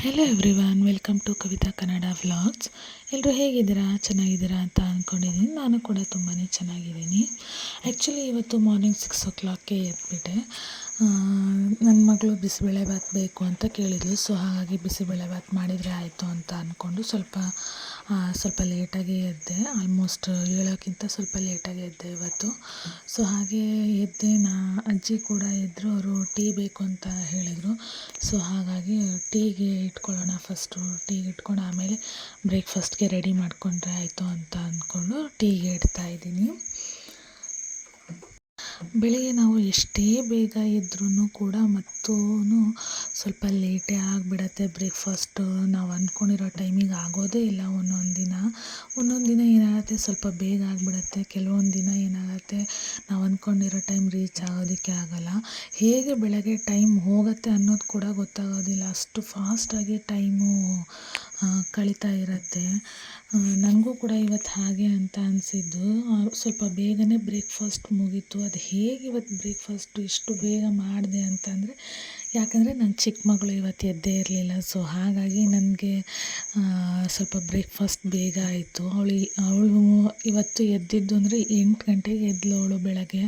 Hello everyone, welcome to Kavita Kannada vlogs. ಎಲ್ಲರೂ ಹೇಗಿದ್ದೀರಾ? ಚೆನ್ನಾಗಿದ್ದೀರಾ ಅಂತ ಅಂದ್ಕೊಂಡಿದ್ದೀನಿ. ನಾನು ಕೂಡ ತುಂಬಾ ಚೆನ್ನಾಗಿದ್ದೀನಿ. ಆ್ಯಕ್ಚುಲಿ ಇವತ್ತು ಮಾರ್ನಿಂಗ್ 6 o'clockಗೆ ಎದ್ಬಿಟ್ಟೆ. ನನ್ನ ಮಗಳು ಬಿಸಿಬೇಳೆಭಾತ್ ಬೇಕು ಅಂತ ಕೇಳಿದ್ಲು. ಸೊ ಹಾಗಾಗಿ ಬಿಸಿಬೇಳೆಭಾತ್ ಮಾಡಿದರೆ ಆಯಿತು ಅಂತ ಅಂದ್ಕೊಂಡು ಸ್ವಲ್ಪ ಲೇಟಾಗಿ ಎದ್ದೆ. ಆಲ್ಮೋಸ್ಟ್ ಏಳೋಕ್ಕಿಂತ ಸ್ವಲ್ಪ ಲೇಟಾಗಿ ಎದ್ದೆ ಇವತ್ತು. ಸೊ ಹಾಗೆ ಎದ್ದೆ. ಅಜ್ಜಿ ಕೂಡ ಇದ್ದರು. ಅವರು ಟೀ ಬೇಕು ಅಂತ ಹೇಳಿದರು. ಸೊ ಹಾಗಾಗಿ ಟೀಗೆ ಇಟ್ಕೊಳ್ಳೋಣ, ಫಸ್ಟು ಟೀಗೆ ಇಟ್ಕೊಂಡು ಆಮೇಲೆ ಬ್ರೇಕ್ಫಾಸ್ಟ್ಗೆ ರೆಡಿ ಮಾಡಿಕೊಂಡ್ರೆ ಆಯಿತು ಅಂತ ಅಂದ್ಕೊಂಡು ಟೀಗೆ ಇಡ್ತಾಯಿದ್ದೀನಿ. ಬೆಳಿಗ್ಗೆ ನಾವು ಎಷ್ಟೇ ಬೇಗ ಇದ್ರೂ ಕೂಡ ಮತ್ತೂ ಸ್ವಲ್ಪ ಲೇಟೇ ಆಗಿಬಿಡತ್ತೆ ಬ್ರೇಕ್ಫಾಸ್ಟು. ನಾವು ಅಂದ್ಕೊಂಡಿರೋ ಟೈಮಿಗೆ ಆಗೋದೇ ಇಲ್ಲ. ಒಂದೊಂದು ದಿನ ಏನಾಗುತ್ತೆ, ಸ್ವಲ್ಪ ಬೇಗ ಆಗಿಬಿಡತ್ತೆ. ಕೆಲವೊಂದು ದಿನ ಏನಾಗುತ್ತೆ, ನಾವು ಅಂದ್ಕೊಂಡಿರೋ ಟೈಮ್ ರೀಚ್ ಆಗೋದಕ್ಕೆ ಆಗೋಲ್ಲ. ಹೇಗೆ ಬೆಳಗ್ಗೆ ಟೈಮ್ ಹೋಗುತ್ತೆ ಅನ್ನೋದು ಕೂಡ ಗೊತ್ತಾಗೋದಿಲ್ಲ. ಅಷ್ಟು ಫಾಸ್ಟಾಗಿ ಟೈಮು ಕಳೀತಾ ಇರುತ್ತೆ. ನನಗೂ ಕೂಡ ಇವತ್ತು ಹಾಗೆ ಅಂತ ಅನಿಸಿದ್ದು. ಸ್ವಲ್ಪ ಬೇಗನೆ ಬ್ರೇಕ್ಫಾಸ್ಟ್ ಮುಗೀತು. ಅದು ಹೇಗೆ ಇವತ್ತು ಬ್ರೇಕ್ಫಾಸ್ಟು ಇಷ್ಟು ಬೇಗ ಮಾಡಿದೆ ಅಂತಂದರೆ, ಯಾಕಂದರೆ ನನ್ನ ಚಿಕ್ಕ ಮಗಳು ಇವತ್ತು ಎದ್ದೇ ಇರಲಿಲ್ಲ. ಸೊ ಹಾಗಾಗಿ ನನಗೆ ಸ್ವಲ್ಪ ಬ್ರೇಕ್ಫಾಸ್ಟ್ ಬೇಗ ಆಯಿತು. ಅವಳು ಇವತ್ತು ಎದ್ದಿದ್ದು ಅಂದರೆ 8 ಗಂಟೆಗೆ ಎದ್ಲು ಅವಳು ಬೆಳಗ್ಗೆ.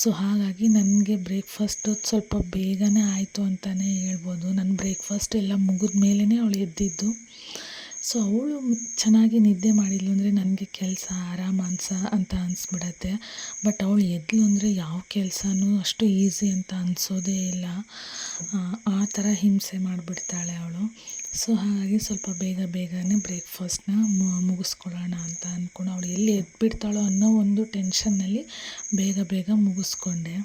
ಸೊ ಹಾಗಾಗಿ ನನಗೆ ಬ್ರೇಕ್ಫಾಸ್ಟು ಸ್ವಲ್ಪ ಬೇಗನೆ ಆಯಿತು ಅಂತಲೇ ಹೇಳ್ಬೋದು. ನನ್ನ ಬ್ರೇಕ್ಫಾಸ್ಟ್ ಎಲ್ಲ ಮುಗಿದ ಮೇಲೇ ಅವಳು ಎದ್ದಿದ್ದು. ಸೊ ಅವಳು ಚೆನ್ನಾಗಿ ನಿದ್ದೆ ಮಾಡಿದ್ಲು ಅಂದರೆ ನನಗೆ ಕೆಲಸ ಆರಾಮ ಅಂತ ಅನಿಸ್ಬಿಡತ್ತೆ. ಬಟ್ ಅವಳು ಎದ್ಲು ಅಂದರೆ ಯಾವ ಕೆಲಸನೂ ಅಷ್ಟು ಈಸಿ ಅಂತ ಅನಿಸೋದೇ ಇಲ್ಲ. ಆ ಥರ ಹಿಂಸೆ ಮಾಡಿಬಿಡ್ತಾಳೆ ಅವಳು. ಸೊ ಹಾಗಾಗಿ ಸ್ವಲ್ಪ ಬೇಗನೆ ಬ್ರೇಕ್ಫಾಸ್ಟ್ನ ಮುಗಿಸ್ಕೊಳ್ಳೋಣ ಅಂತ ಅಂದ್ಕೊಂಡು, ಅವಳು ಎಲ್ಲಿ ಎದ್ಬಿಡ್ತಾಳೋ ಅನ್ನೋ ಒಂದು ಟೆನ್ಷನ್ನಲ್ಲಿ ಬೇಗ ಮುಗಿಸ್ಕೊಂಡೆ.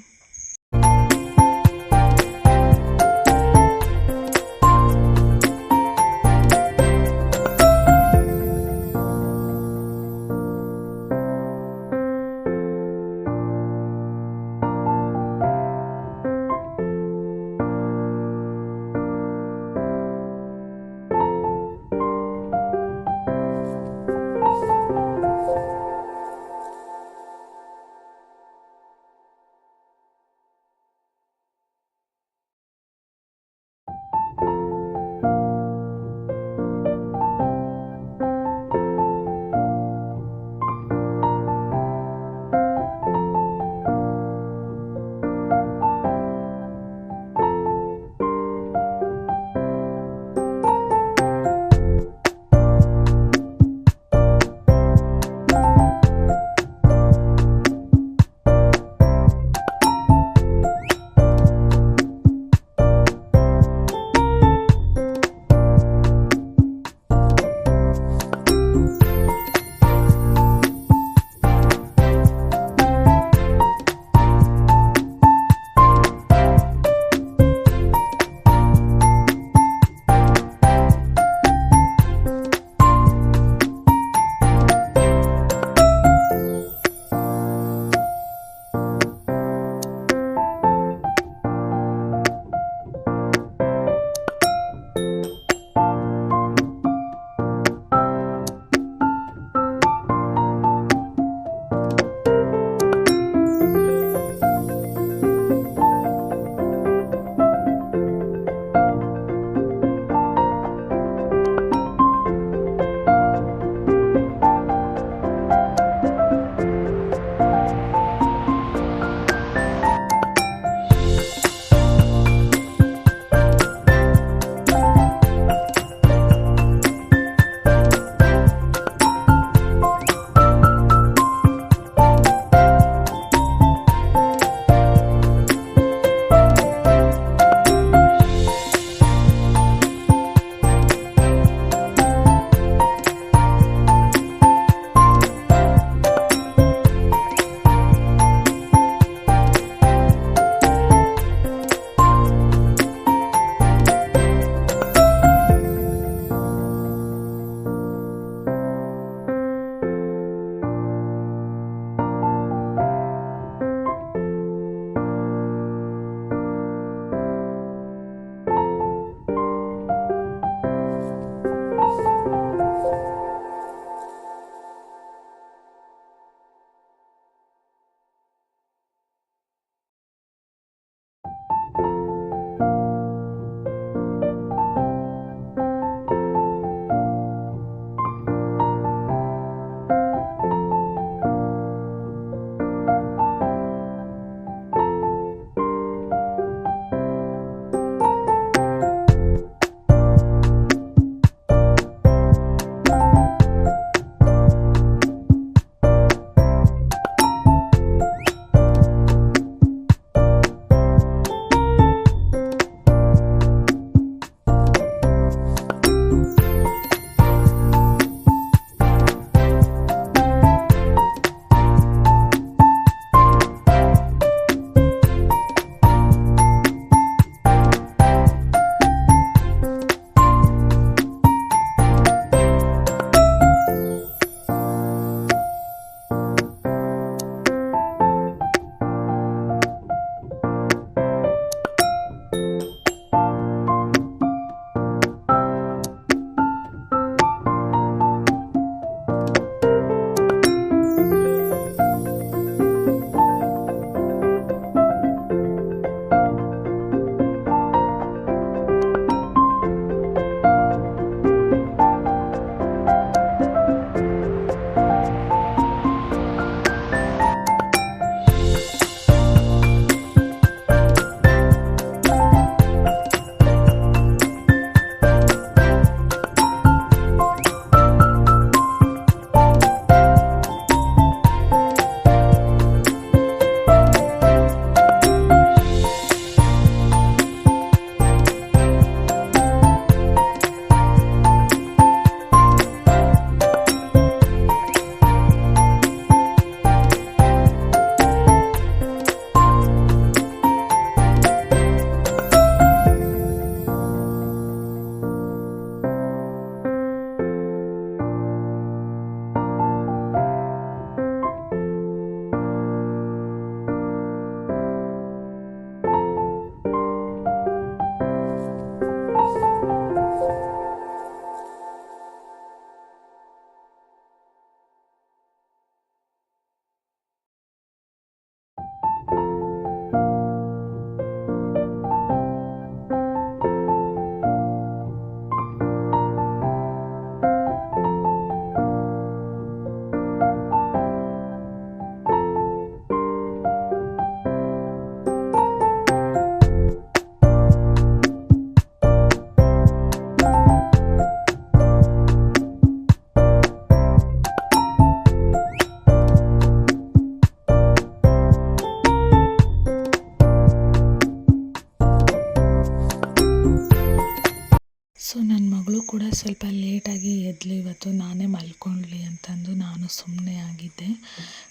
ನನ್ನ ಮಗಳು ಕೂಡ ಸ್ವಲ್ಪ ಲೇಟಾಗಿ ಎದ್ಲು ಇವತ್ತು, ನಾನೇ ಮಲ್ಕೊಳ್ಳಿ ಅಂತಂದು ನಾನು ಸುಮ್ಮನೆ ಆಗಿದ್ದೆ.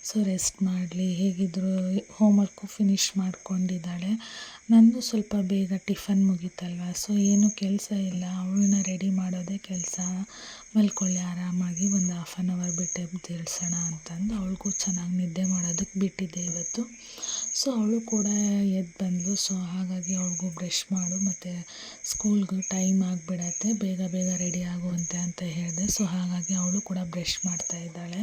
ಸೊ ರೆಸ್ಟ್ ಮಾಡಲಿ, ಹೇಗಿದ್ದರೂ ಹೋಮ್ವರ್ಕು ಫಿನಿಷ್ ಮಾಡ್ಕೊಂಡಿದ್ದಾಳೆ. ನಂದು ಸ್ವಲ್ಪ ಬೇಗ ಟಿಫನ್ ಮುಗೀತಲ್ವ, ಸೊ ಏನು ಕೆಲಸ ಇಲ್ಲ, ಅವಳನ್ನ ರೆಡಿ ಮಾಡೋದೇ ಕೆಲಸ. ಮಲ್ಕೊಳ್ಳಿ ಆರಾಮಾಗಿ, ಒಂದು ಹಾಫ್ ಆನ್ ಅವರ್ ಬಿಟ್ಟು ಎದ್ದೇಳ್ಸೋಣ ಅಂತಂದು ಅವಳಿಗೂ ಚೆನ್ನಾಗಿ ನಿದ್ದೆ ಮಾಡೋದಕ್ಕೆ ಬಿಟ್ಟಿದ್ದೆ ಇವತ್ತು. ಸೊ ಅವಳು ಕೂಡ ಎದ್ದು ಬಂದಳು. ಸೊ ಹಾಗಾಗಿ ಅವಳಿಗೂ ಬ್ರಷ್ ಮಾಡು ಮತ್ತು ಸ್ಕೂಲ್ಗೆ ಟೈಮ್ ಆಗಿಬಿಡತ್ತೆ, ಬೇಗ ಬೇಗ ರೆಡಿ ಆಗುವಂತೆ ಅಂತ ಹೇಳಿದೆ. ಸೊ ಹಾಗಾಗಿ ಅವಳು ಕೂಡ ಬ್ರಷ್ ಮಾಡ್ತಾ ಇದ್ದಾಳೆ.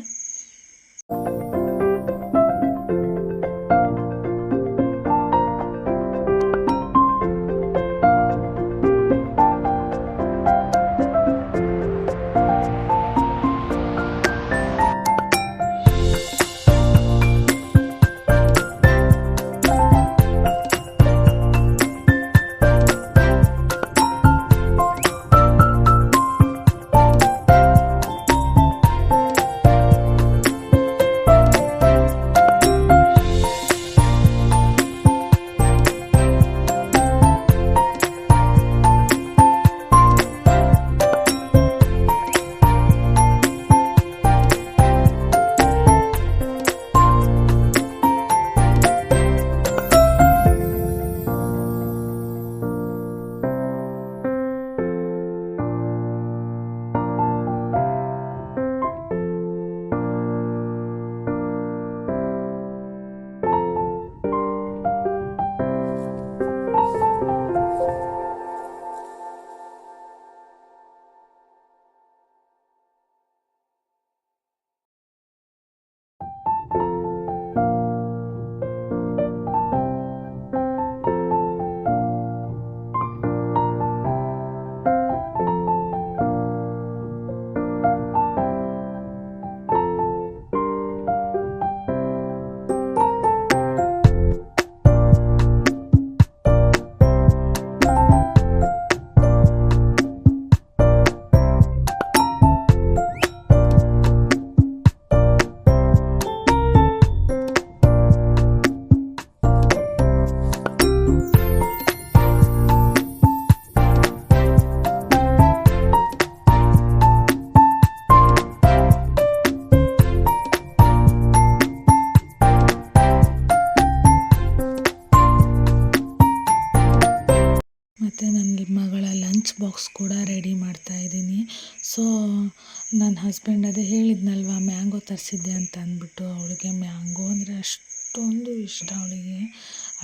ಮತ್ತು ನನ್ನ ಮಗಳ ಲಂಚ್ ಬಾಕ್ಸ್ ಕೂಡ ರೆಡಿ ಮಾಡ್ತಾಯಿದ್ದೀನಿ. ಸೊ ನನ್ನ ಹಸ್ಬೆಂಡ್ ಅದೇ ಹೇಳಿದ್ನಲ್ವ, ಮ್ಯಾಂಗೋ ತರಿಸಿದ್ದೆ ಅಂತ ಅಂದ್ಬಿಟ್ಟು, ಅವಳಿಗೆ ಮ್ಯಾಂಗೋ ಅಂದರೆ ಅಷ್ಟೊಂದು ಇಷ್ಟ. ಅವಳಿಗೆ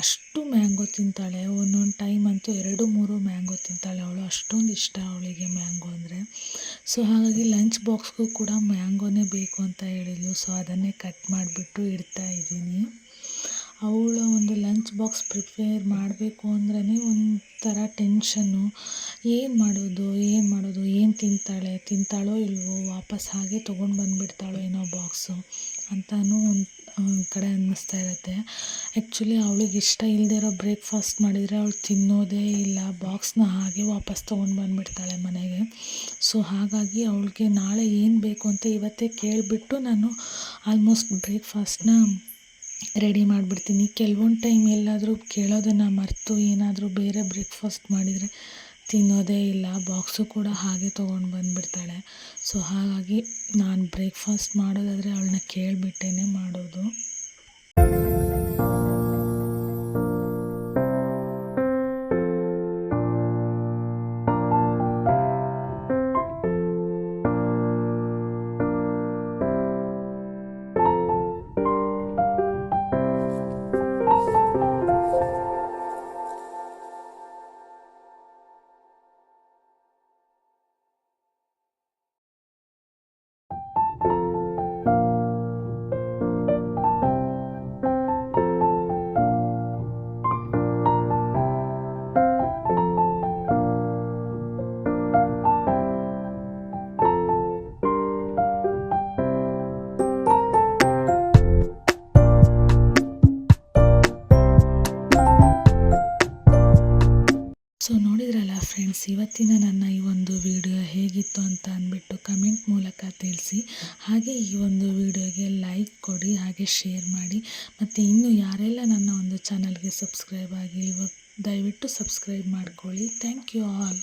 ಅಷ್ಟು ಮ್ಯಾಂಗೋ ತಿಂತಾಳೆ, ಒಂದೊಂದು ಟೈಮ್ ಅಂತೂ 2-3 ಮ್ಯಾಂಗೋ ತಿಂತಾಳೆ ಅವಳು, ಅಷ್ಟೊಂದು ಇಷ್ಟ ಅವಳಿಗೆ ಮ್ಯಾಂಗೋ ಅಂದರೆ. ಸೊ ಹಾಗಾಗಿ ಲಂಚ್ ಬಾಕ್ಸ್ಗೂ ಕೂಡ ಮ್ಯಾಂಗೋನೇ ಬೇಕು ಅಂತ ಹೇಳಿದ್ಲು. ಸೊ ಅದನ್ನೇ ಕಟ್ ಮಾಡಿಬಿಟ್ಟು ಇಡ್ತಾಯಿದ್ದೀನಿ. ಅವಳ ಒಂದು ಲಂಚ್ ಬಾಕ್ಸ್ ಪ್ರಿಪೇರ್ ಮಾಡಬೇಕು ಅಂದ್ರೇ ಒಂಥರ ಟೆನ್ಷನ್ನು. ಏನು ಮಾಡೋದು, ಏನು ತಿಂತಾಳೋ ಇಲ್ವೋ, ವಾಪಸ್ ಹಾಗೆ ತೊಗೊಂಡು ಬಂದುಬಿಡ್ತಾಳೋ ಏನೋ ಬಾಕ್ಸು ಅಂತಲೂ ಒಂದು ಕಡೆ ಅನ್ನಿಸ್ತಾ ಇರುತ್ತೆ. ಆ್ಯಕ್ಚುಲಿ ಅವಳಿಗೆ ಇಷ್ಟ ಇಲ್ಲದೇ ಇರೋ ಬ್ರೇಕ್ಫಾಸ್ಟ್ ಮಾಡಿದರೆ ಅವಳು ತಿನ್ನೋದೇ ಇಲ್ಲ, ಬಾಕ್ಸ್ನ ಹಾಗೆ ವಾಪಸ್ ತೊಗೊಂಡು ಬಂದುಬಿಡ್ತಾಳೆ ಮನೆಗೆ. ಸೊ ಹಾಗಾಗಿ ಅವಳಿಗೆ ನಾಳೆ ಏನು ಬೇಕು ಅಂತ ಇವತ್ತೇ ಕೇಳಿಬಿಟ್ಟು ನಾನು ಆಲ್ಮೋಸ್ಟ್ ಬ್ರೇಕ್ಫಾಸ್ಟ್ನ ರೆಡಿ ಮಾಡಿಬಿಡ್ತೀನಿ. ಕೆಲವೊಂದು ಟೈಮ್ ಎಲ್ಲಾದರೂ ಕೇಳೋದನ್ನು ಮರೆತು ಏನಾದರೂ ಬೇರೆ ಬ್ರೇಕ್ಫಾಸ್ಟ್ ಮಾಡಿದರೆ ತಿನ್ನೋದೇ ಇಲ್ಲ, ಬಾಕ್ಸು ಕೂಡ ಹಾಗೆ ತೊಗೊಂಡು ಬಂದುಬಿಡ್ತಾಳೆ. ಸೊ ಹಾಗಾಗಿ ನಾನು ಬ್ರೇಕ್ಫಾಸ್ಟ್ ಮಾಡೋದಾದರೆ ಅವಳನ್ನ ಕೇಳಿಬಿಟ್ಟೇ ಮಾಡೋದು. ಸೊ ನೋಡಿದ್ರಲ್ಲ ಫ್ರೆಂಡ್ಸ್, ಇವತ್ತಿನ ನನ್ನ ಈ ಒಂದು ವಿಡಿಯೋ ಹೇಗಿತ್ತು ಅಂತ ಅಂದ್ಬಿಟ್ಟು ಕಮೆಂಟ್ ಮೂಲಕ ತಿಳಿಸಿ. ಹಾಗೆ ಈ ಒಂದು ವಿಡಿಯೋಗೆ ಲೈಕ್ ಕೊಡಿ, ಹಾಗೆ ಶೇರ್ ಮಾಡಿ. ಮತ್ತು ಇನ್ನು ಯಾರೆಲ್ಲ ನನ್ನ ಒಂದು ಚಾನಲ್ಗೆ ಸಬ್ಸ್ಕ್ರೈಬ್ ಆಗಿಲ್ವೋ ದಯವಿಟ್ಟು ಸಬ್ಸ್ಕ್ರೈಬ್ ಮಾಡ್ಕೊಳ್ಳಿ. Thank you all.